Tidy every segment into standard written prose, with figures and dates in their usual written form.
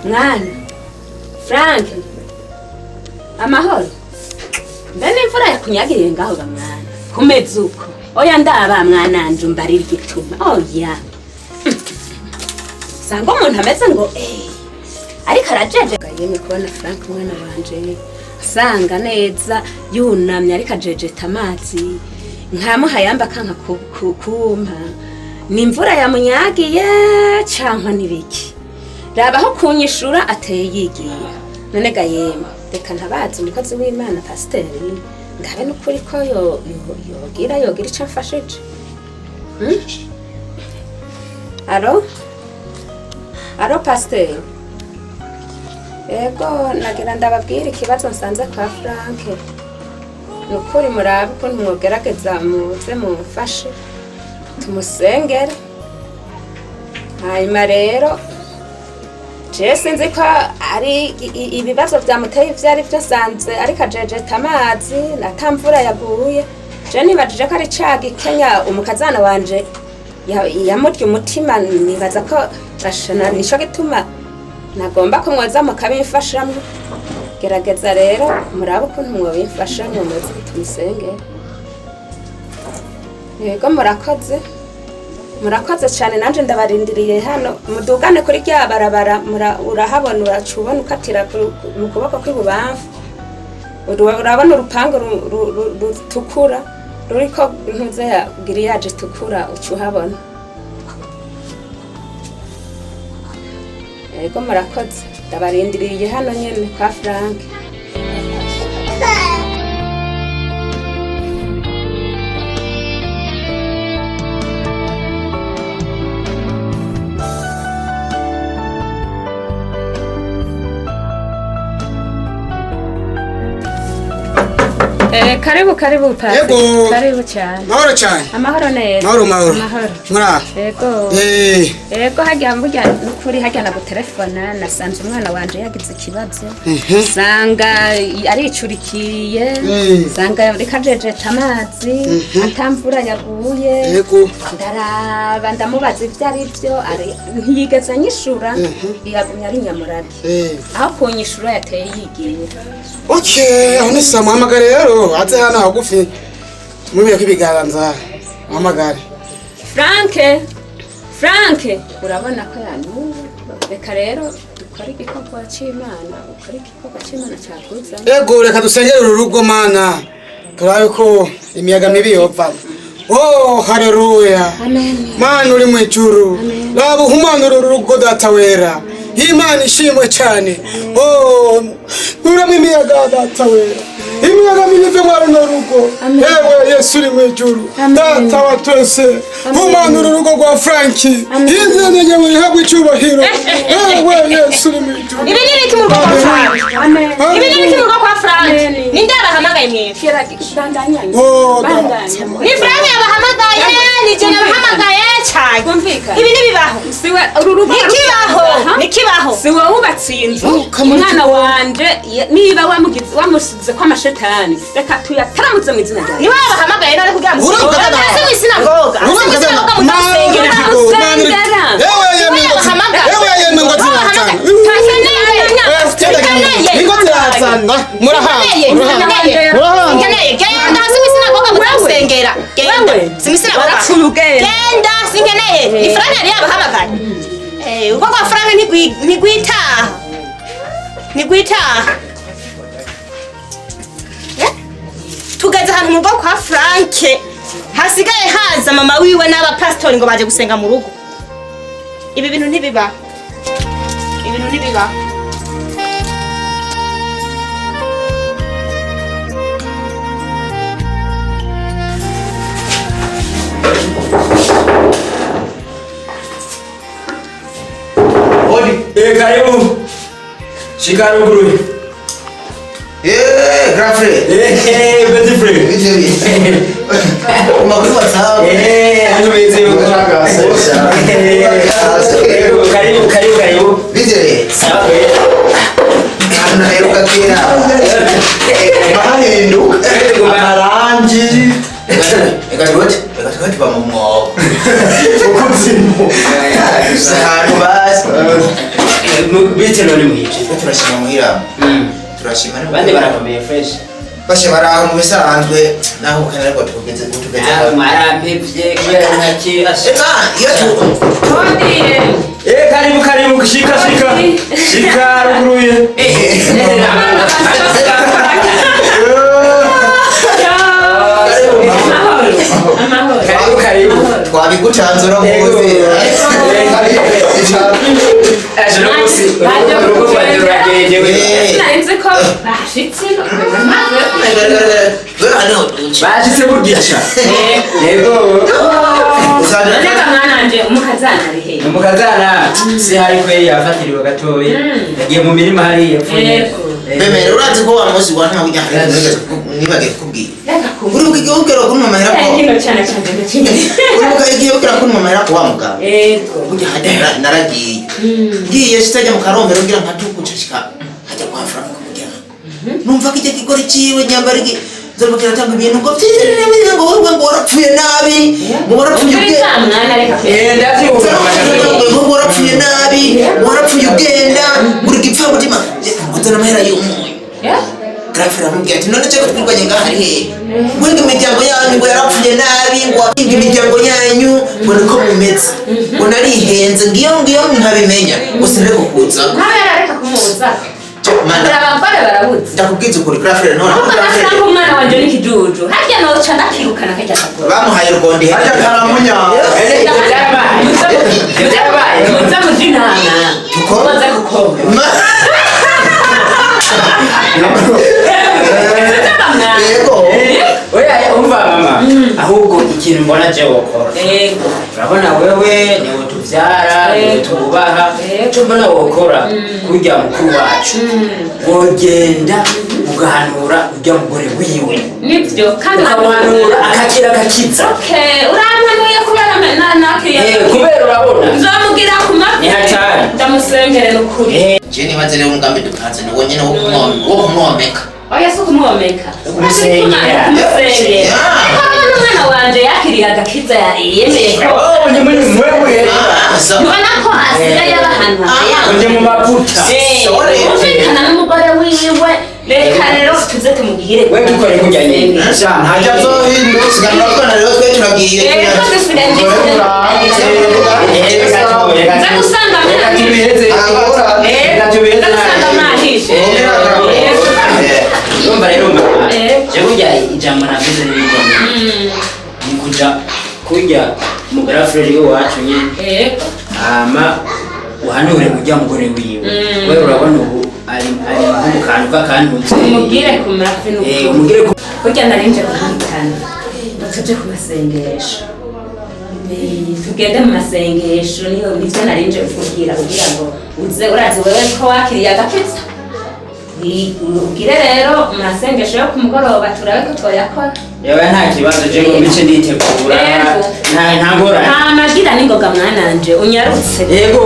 Mwana Frank amahoro mbene imvura yakunyagiriye ngaho ga mwana kumeze uko oya ndaba mwana nje umbarira igituma oya sanga umuntu ameze ngo ariko arajeje yemwe kubona Frank mwana wanje sanga neza yunamye ariko ajejeta amazi nkamuhayamba kanka kumpa ni imvura yamunyagiye canka nibiki rabaho kunyishura ateye yigira none ga yemwe reka ntabazi umukozi w'Imana pasiteri ngabe n'ukuri ko yogira ico amfashije alo pasiteri ego nagira ndababwira ikibazo nsanze kwa Frank nukuri murabe ko ntumwogerageza muze mumfashe tumusengere hanyuma rero je sinzi ko ari ibibazo byamuteye ivyari byo sanze ariko ajejeta amazi natamvura yaguye je nibajije ko ari cagi Kenya umukazana wanje yamurya umutima nibaza ko ashana nisho gituma nagomba ko mwoza mukabimfashamwe gerageza rero murabe ukuntu mwobimfashamwe muze tumusengere yego murakoze cyane nanje ndabarindiriye hano mudugane kuri rya barabara urahabona uracubona ukatira mu kuboko kw'ibubamfu urabona urupango rutukura ruriko intuze ya giriyaje tukura ucuhabona yego murakoze ndabarindiriye hano nyene kwa Frank karibu pasi. Yego. Karibu cyane. Mahoro cyane. Amahoro neza. Mahoro. Mura. Yego. Yego hajya mburya nukuri hajya na gutelefona nasanze umwana wanje yagize ikibazo. Sanga aricurikiye. Sanga rikajejeta amazi. Atamvura yaguye. Yego. Ndaraba ndamubaza ivyo ari byo ntiyigeze anyishura. Yagumya ari nyamurage. Aho kunyishura yateye yigira. Okay, aho nisa muhamagare rero aze hano hagufi mubiye kwibiganza muhamagare. Frank urabona ko yanu reka rero dukora igikorwa cy'Imana cyakuza. Yego reka dusengere urugo mana turabe ko imiyaga mibi yopfa. Oh haleluya. Amen. Mana uri mu ijuru. Raba uhumanura urugo data wera. Imana ishimwe cyane. Oh nura imiyaga data wera. Imiyaga mibi mwari no rugo. Ewe Yesu uri mu ijuru. Data wa twese. Uhumanura urugo rwa Frank. Izina ryawe rihabwe icyubahiro. Ewe Yesu uri mu ijuru. Ibi ni iki mu rugo kwa Frank? Amen. Ibi ni iki mu rugo kwa Frank? Ninde abahamagaye mwe? Bandanyanye. Oh ni Frank yabahamagaye ni je nabahamagaye cyane. Kumvika. Ibi ni bibaho. Siwe ururugo nikibaho. Siwe wubatse inzu. Umwana wanje niba wamusize kwa mashetani. Reka tuyataramutse mu izina ryawe. Ni wabahamagaye none kugira ngo ase sinagoga. Uko kwa Frank nigwitaha tugeze ahantu mu rugo kwa Frank hasigaye haza mama wiwe n'abapastori ngo baje gusenga mu rugo. Ibi bintu ntibiba. Karibu. Shikaro guru. Grafre. Petit frère. Uma coisa WhatsApp. Ano beze yo. Karibu. Videre. Sawa. Ana eu kakira. Mahali nduka. Amarangi. Ekatoti ba mumo. ukuzimu ahantu bazi bite none mwice turashima muhira turashima bande barakomeye fresh bashe baraho mu bisanzwe naho ukanarwa tugeze mwarampevye kubera ntaki eka iyo karibu shika ruguruye karibu twabigucanzura muzi bashitse burgisha yego umukazana si hari kweri yafatiriwe gatoya yagiye mu mirima hariya yapfuye bemere urazi ko wa muzi wa nta ujya nibage kubwira urubuga igihe ukera kuri mama yako urubuga igihe ukera kuri mama yako wa mugabo ujya hajya naragiye ngiye sitajya mu karombero ngira nkatukucashika hajya kwa Frank kugira numva kijya kigori ciwe nyambara iki zalba kiratanga ibintu ngo vyirire ngo wowe ngo warapfuye nabi ngo warapfuye ndazi ngo warapfuye nabi warapfuye ugenda uri gipfa mutima utana mahera y'umunyu grafira mubwira ati none cyako twirwanye ngahari he wenge imiryango yanyu ngo yarapfuye nabi ngo wapinga imiryango yanyu ngo niko mumeze ngo narihenze ngiyo nkabimenya ngo sinareko kuza ndakubwiza ukuri grafira none umwana wanje n'ikijuju harya noca ndakirukana kajya kagora bamuhaye urugondi harya karamunya muza mujinana tukoza gukoma oya umva mama ahubwo ikintu mbona je wokora urabona wewe niwe tuvyara niwe tubaha cyo mbona wokora kurya mukuru wacu wogenda ugahanura urya mugore wiwe nibyo kandi ukamuhanura akakira akakiza urampanuye kubera nakiriya kubera urabona nzomugira ku mavi ni hatari ndamusengere n'ukuri je nibaze rero umugambi dukanze ni wonyene wo kumwomeka oya si ukumwomeka kumusengera umwana wanje yakiriye agakiza yemeye ko ni muri mwewe ubona ko asigaye abahanura uje mu mavuta umvikana n'umugore wiwe reka rero tuze tumugire we dukore kurya nyine ntajya azohinduka sigana urabona rero twe turagiye nza gusanga mwahishe urumva rero je burya ijambo navuze n'ibigomba ni kuja kurya umugore Frere wacu nyine hama uhanure kurya mugore wiwe wewe urabona ubu ari mu kantu k'akantu umubwire ku mafi n'ukuri umubwire kurya narinje kuhitana tuje ku masengesho tugende mu masengesho nivyo narinje kugira ngo uze urazi wewe ko wakiriye agakiza ugire rero masengesho yo kumugoroba turabe ko twoyakora yewe nta kibazo je ngo bice nditegura nta ngorane nta magira n'ingoga mwananje unyarutse yego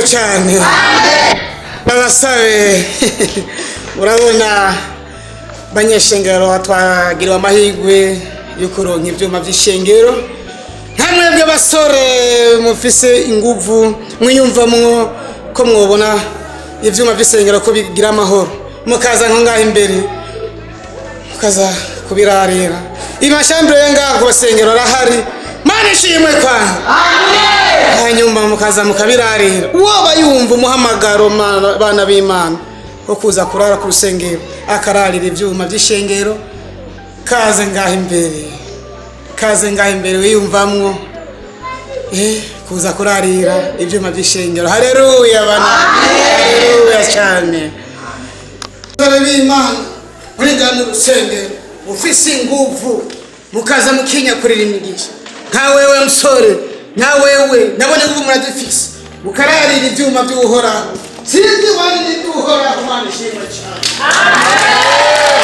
cyane babasabe murabona banyeshengero twagiriwe amahirwe yo kuronka ibyuma by'ishengero nta mwebwe basore mufise inguvu mwiyumvamwo ko mwobona ibyuma by'ishengero ko bigira amahoro mukaza nko ngaho imbere mukaza kubirarira imashambire yengaho ku basengero arahari mana ishimwe kwa hanyuma mukaza mukabirarira uwoba yumva umuhamagaro bana b'Imana wo kuza kurara ku rusengero akararira ivyuma by'ishengero kaze ngaho imbere wiyumvamwo kuza kurarira ivyuma by'ishengero. Haleluya bana, haleluya cyane. Bana b'Imana muri ngano rusengero ufise inguvu mukaza mukinya kurira imigisha nka wewe msore na wewe nabone nguvu muradufise mukararira ivyuma by'uhoraho sinzi wani ni by'uhoraho Mana ishimwe cyane. Amen.